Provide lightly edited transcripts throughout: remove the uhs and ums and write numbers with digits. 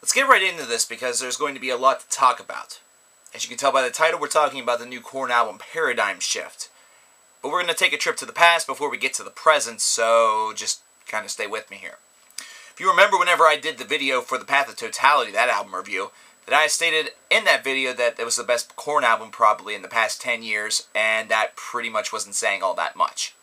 Let's get right into this because there's going to be a lot to talk about. As you can tell by the title, we're talking about the new Korn album, Paradigm Shift. But we're going to take a trip to the past before we get to the present, so just kind of stay with me here. If you remember whenever I did the video for the Path of Totality, that album review, that I stated in that video that it was the best Korn album probably in the past 10 years, and that pretty much wasn't saying all that much.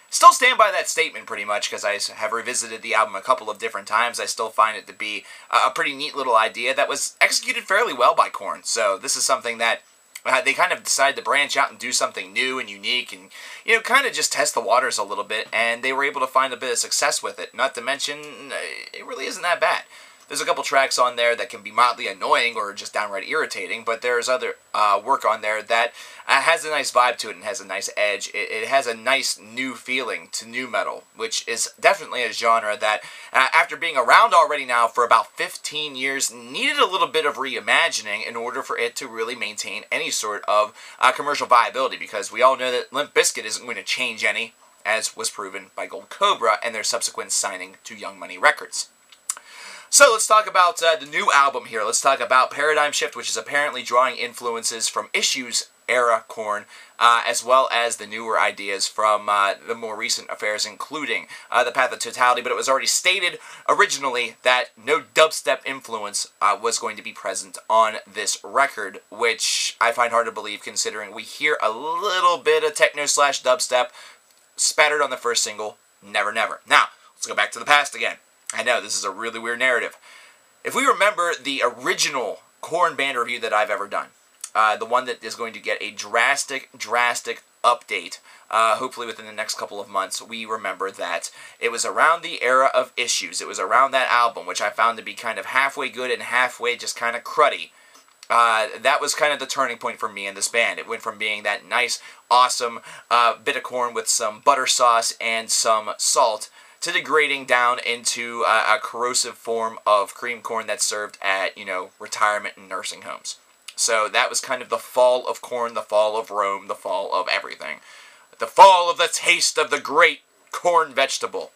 Still stand by that statement pretty much because I have revisited the album a couple of different times. I still find it to be a pretty neat little idea that was executed fairly well by Korn. So this is something that they kind of decided to branch out and do something new and unique and, you know, kind of just test the waters a little bit, and they were able to find a bit of success with it. Not to mention, it really isn't that bad. There's a couple tracks on there that can be mildly annoying or just downright irritating, but there's other work on there that has a nice vibe to it and has a nice edge. It has a nice new feeling to nu metal, which is definitely a genre that, after being around already now for about 15 years, needed a little bit of reimagining in order for it to really maintain any sort of commercial viability, because we all know that Limp Bizkit isn't going to change any, as was proven by Gold Cobra and their subsequent signing to Young Money Records. So let's talk about the new album here. Let's talk about Paradigm Shift, which is apparently drawing influences from Issues era Korn, as well as the newer ideas from the more recent affairs, including the Path of Totality. But it was already stated originally that no dubstep influence was going to be present on this record, which I find hard to believe considering we hear a little bit of techno / dubstep spattered on the first single, Never Never. Now, let's go back to the past again. I know, this is a really weird narrative. If we remember the original Korn band review that I've ever done, the one that is going to get a drastic update, hopefully within the next couple of months, we remember that it was around the era of Issues. It was around that album, which I found to be kind of halfway good and halfway just kind of cruddy. That was kind of the turning point for me in this band. It went from being that nice, awesome bit of Korn with some butter sauce and some salt to degrading down into a corrosive form of cream corn that's served at, you know, retirement and nursing homes. So that was kind of the fall of Korn, the fall of Rome, the fall of everything. The fall of the taste of the great corn vegetable.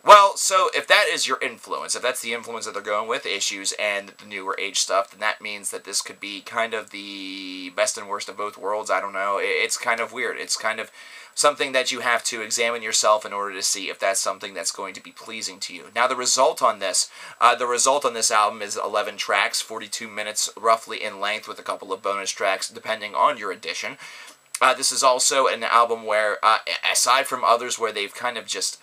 Well, so if that is your influence, if that's the influence that they're going with, Issues and the newer age stuff, then that means that this could be kind of the best and worst of both worlds. I don't know. It's kind of weird. It's kind of something that you have to examine yourself in order to see if that's something that's going to be pleasing to you. Now, the result on this album is 11 tracks, 42 minutes roughly in length, with a couple of bonus tracks depending on your edition. This is also an album where, aside from others where they've kind of just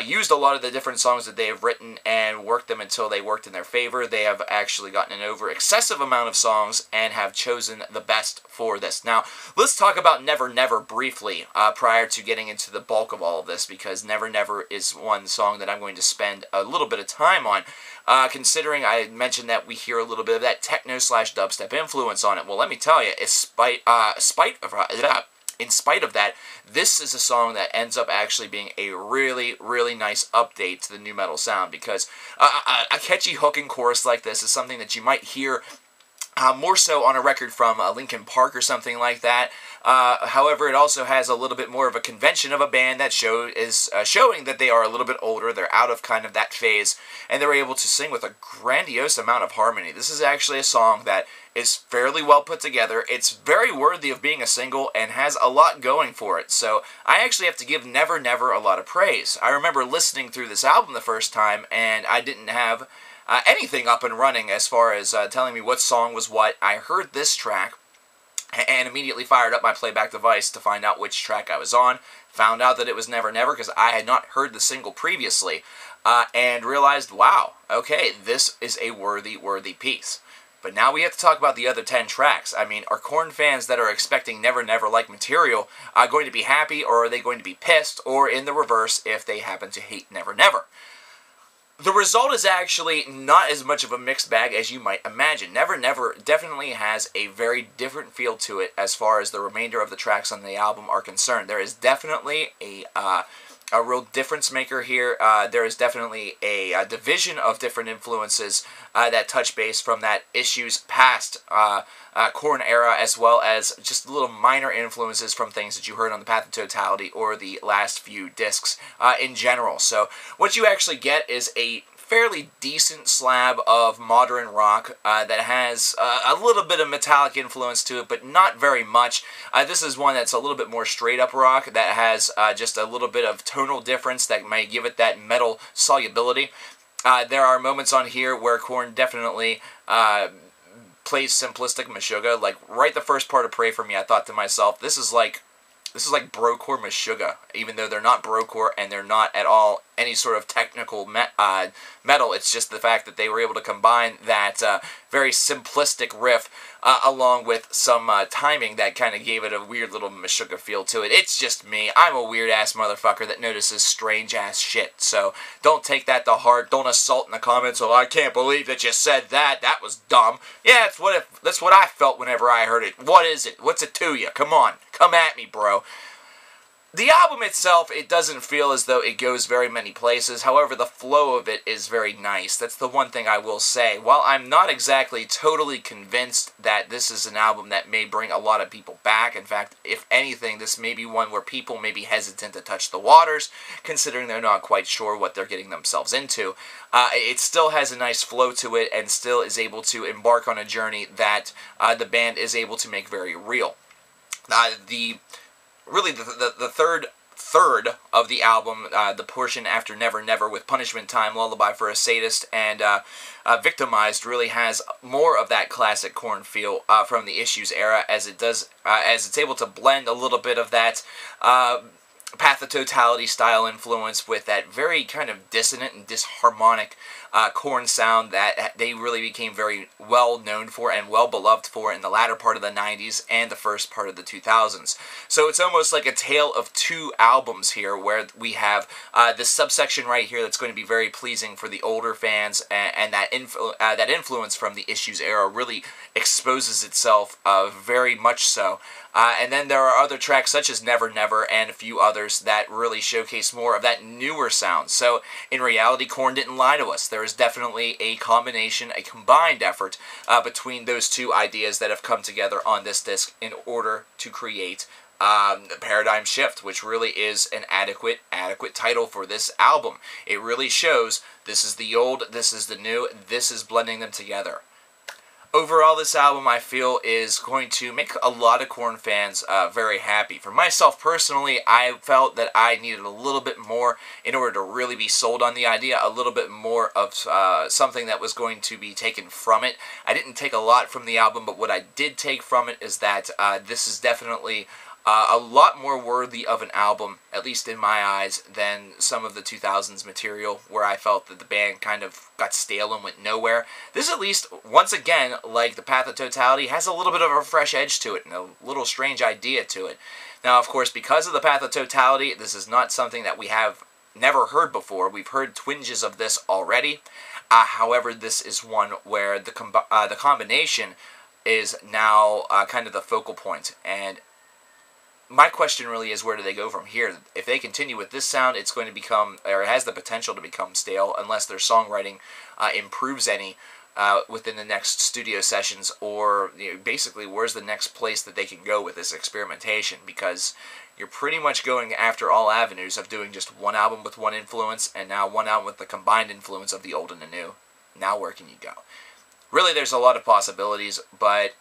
used a lot of the different songs that they have written and worked them until they worked in their favor, they have actually gotten an excessive amount of songs and have chosen the best for this. Now, let's talk about Never Never briefly prior to getting into the bulk of all of this, because Never Never is one song that I'm going to spend a little bit of time on, considering I mentioned that we hear a little bit of that techno / dubstep influence on it. Well, let me tell you, in spite of that, this is a song that ends up actually being a really nice update to the nu metal sound, because a catchy hook and chorus like this is something that you might hear more so on a record from Linkin Park or something like that. However, it also has a little bit more of a convention of a band that is showing that they are a little bit older, they're out of kind of that phase, and they're able to sing with a grandiose amount of harmony. This is actually a song that is fairly well put together. It's very worthy of being a single and has a lot going for it. So I actually have to give Never Never a lot of praise. I remember listening through this album the first time, and I didn't have anything up and running as far as telling me what song was what. I heard this track and immediately fired up my playback device to find out which track I was on. Found out that it was Never Never because I had not heard the single previously, and realized, wow, okay, this is a worthy piece. But now we have to talk about the other 10 tracks. I mean, are Korn fans that are expecting Never Never-like material going to be happy, or are they going to be pissed, or in the reverse if they happen to hate Never Never? The result is actually not as much of a mixed bag as you might imagine. Never Never definitely has a very different feel to it as far as the remainder of the tracks on the album are concerned. There is definitely a real difference maker here. There is definitely a division of different influences that touch base from that Issues past Korn era, as well as just little minor influences from things that you heard on the Path of Totality or the last few discs in general. So what you actually get is a fairly decent slab of modern rock that has a little bit of metallic influence to it, but not very much. This is one that's a little bit more straight up rock that has just a little bit of tonal difference that may give it that metal solubility. There are moments on here where Korn definitely plays simplistic Meshuggah. Like right the first part of Pray For Me, I thought to myself, this is like brocore Meshuggah, even though they're not brocore and they're not at all any sort of technical metal. It's just the fact that they were able to combine that very simplistic riff along with some timing that kind of gave it a weird little Meshuggah feel to it. It's just me. I'm a weird-ass motherfucker that notices strange-ass shit, so don't take that to heart. Don't assault in the comments, oh, I can't believe that you said that. That was dumb. Yeah, that's what I felt whenever I heard it. What is it? What's it to you? Come on. Come at me, bro. The album itself, it doesn't feel as though it goes very many places. However, the flow of it is very nice. That's the one thing I will say. While I'm not exactly totally convinced that this is an album that may bring a lot of people back, in fact, if anything, this may be one where people may be hesitant to touch the waters, considering they're not quite sure what they're getting themselves into. It still has a nice flow to it and still is able to embark on a journey that the band is able to make very real. Really, the third of the album, the portion after Never Never with Punishment Time, Lullaby for a Sadist, and Victimized, really has more of that classic Korn feel from the Issues era, as it's able to blend a little bit of that Path of Totality style influence with that very kind of dissonant and disharmonic Korn sound that they really became very well known for and well beloved for in the latter part of the 90s and the first part of the 2000s. So it's almost like a tale of two albums here, where we have this subsection right here that's going to be very pleasing for the older fans, and that influence from the Issues era really exposes itself very much so. And then there are other tracks such as Never Never and a few others that really showcase more of that newer sound. So in reality, Korn didn't lie to us. There is definitely a combination, a combined effort between those two ideas that have come together on this disc in order to create Paradigm Shift, which really is an adequate title for this album. It really shows this is the old, this is the new, this is blending them together. Overall, this album, I feel, is going to make a lot of Korn fans very happy. For myself, personally, I felt that I needed a little bit more in order to really be sold on the idea, a little bit more of something that was going to be taken from it. I didn't take a lot from the album, but what I did take from it is that this is definitely a lot more worthy of an album, at least in my eyes, than some of the 2000s material where I felt that the band kind of got stale and went nowhere. This, at least, once again, like the Path of Totality, has a little bit of a fresh edge to it and a little strange idea to it. Now, of course, because of the Path of Totality, this is not something that we have never heard before. We've heard twinges of this already. However, this is one where the combination is now kind of the focal point, and my question really is, where do they go from here? If they continue with this sound, it's going to become, or it has the potential to become stale, unless their songwriting improves any within the next studio sessions, or basically, where's the next place that they can go with this experimentation? Because you're pretty much going after all avenues of doing just one album with one influence, and now one album with the combined influence of the old and the new. Now where can you go? Really, there's a lot of possibilities, but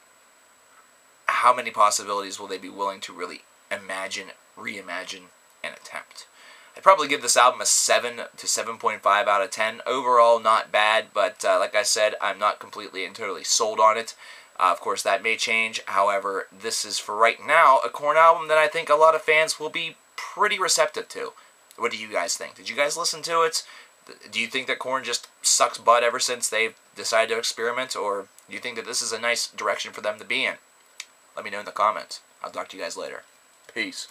how many possibilities will they be willing to really imagine, reimagine, and attempt? I'd probably give this album a 7 to 7.5 out of 10. Overall, not bad, but like I said, I'm not completely and totally sold on it. Of course, that may change. However, this is, for right now, a Korn album that I think a lot of fans will be pretty receptive to. What do you guys think? Did you guys listen to it? Do you think that Korn just sucks butt ever since they've decided to experiment, or do you think that this is a nice direction for them to be in? Let me know in the comments. I'll talk to you guys later. Peace.